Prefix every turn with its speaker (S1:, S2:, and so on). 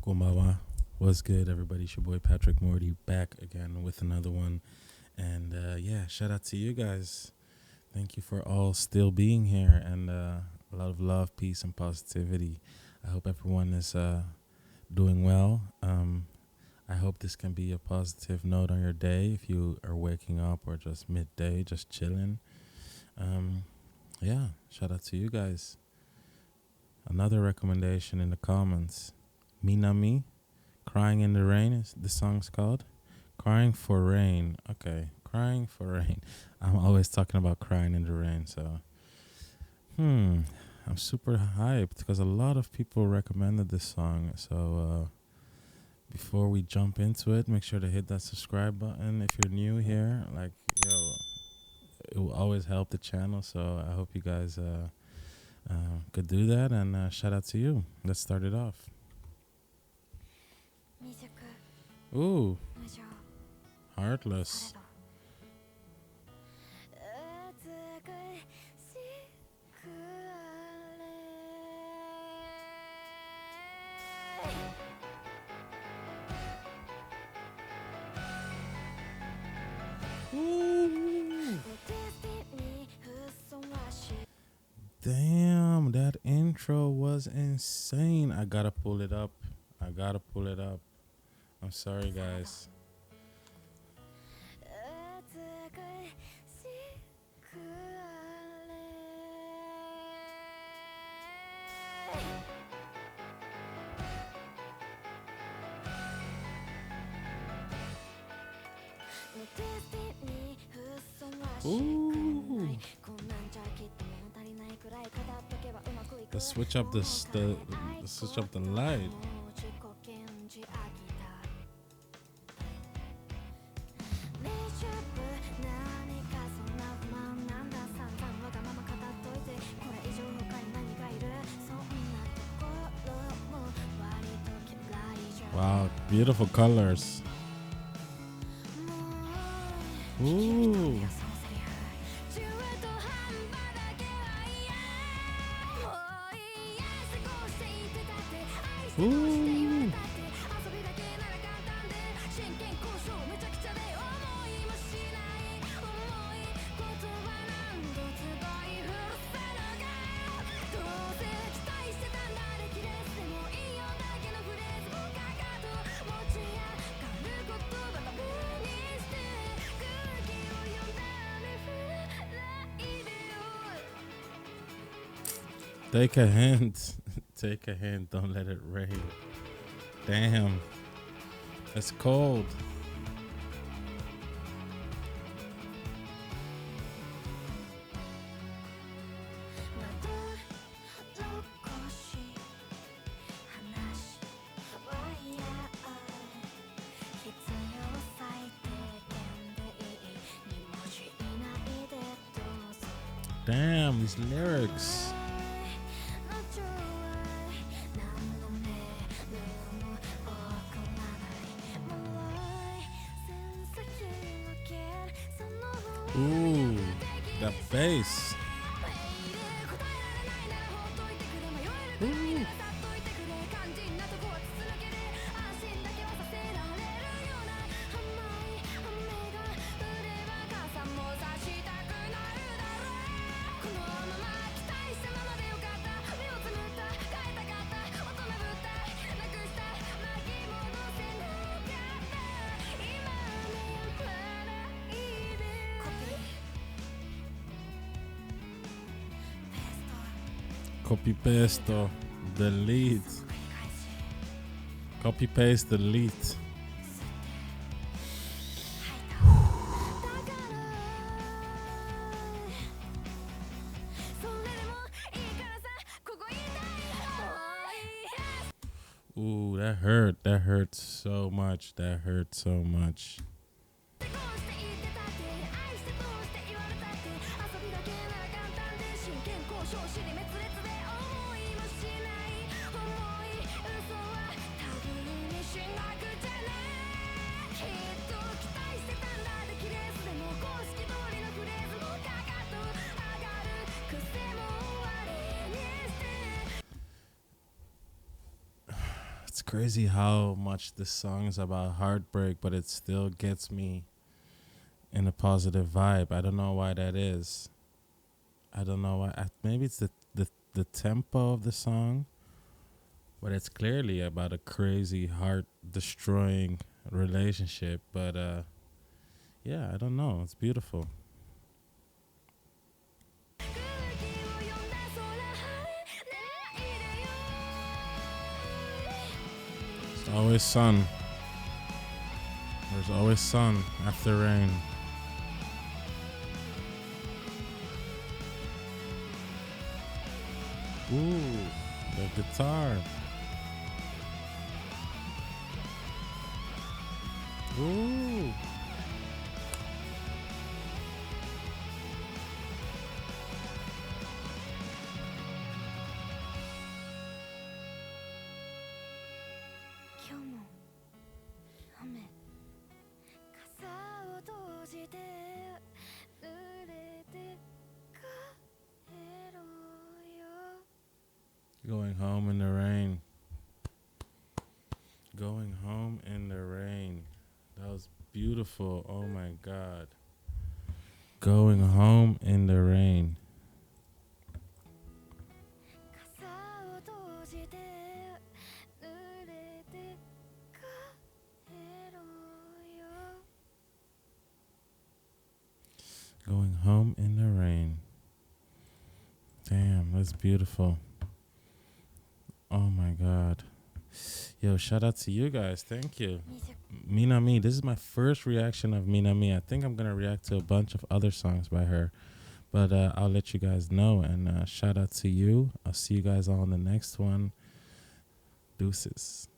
S1: Konbawa. What's good, everybody? It's your boy Patrick Mordi back again with another one. And shout out to you guys. Thank you for all still being here and a lot of love, peace, and positivity. I hope everyone is doing well. I hope this can be a positive note on your day if you are waking up or just midday, just chilling. Shout out to you guys. Another recommendation in the comments. Minami, Crying in the Rain, is the song's called. Crying for Rain. Okay, Crying for Rain. I'm always talking about crying in the rain, so I'm super hyped because a lot of people recommended this song. So before we jump into it, make sure to hit that subscribe button if you're new here. It will always help the channel, so I hope you guys could do that, and shout out to you. Let's start it off. Ooh, Heartless. Ooh. Damn, that intro was insane. I gotta pull it up. I'm sorry, guys. Ooh. Let's switch up the light. Wow, beautiful colors. Ooh. Ooh. Take a hint. Take a hint. Don't let it rain. Damn. It's cold. Damn, these lyrics. Ooh, that bass. Ooh. Copy paste, delete. Copy paste, delete. Ooh, that hurt. That hurt so much. That hurt so much. crazy how much this song is about heartbreak, but it still gets me in a positive vibe. I don't know why that is. I don't know why. Maybe it's the tempo of the song, but it's clearly about a crazy, heart-destroying relationship. But yeah, I don't know. It's beautiful. There's always sun. There's always sun after rain. Ooh, the guitar. Ooh. Going home in the rain. Going home in the rain. That was beautiful. Oh my God. Going home in the rain. Going home in the rain. Damn, that's beautiful. Oh my God. Yo, shout out to you guys. Thank you. Minami, this is my first reaction of Minami. I think I'm going to react to a bunch of other songs by her. But I'll let you guys know. And shout out to you. I'll see you guys all in the next one. Deuces.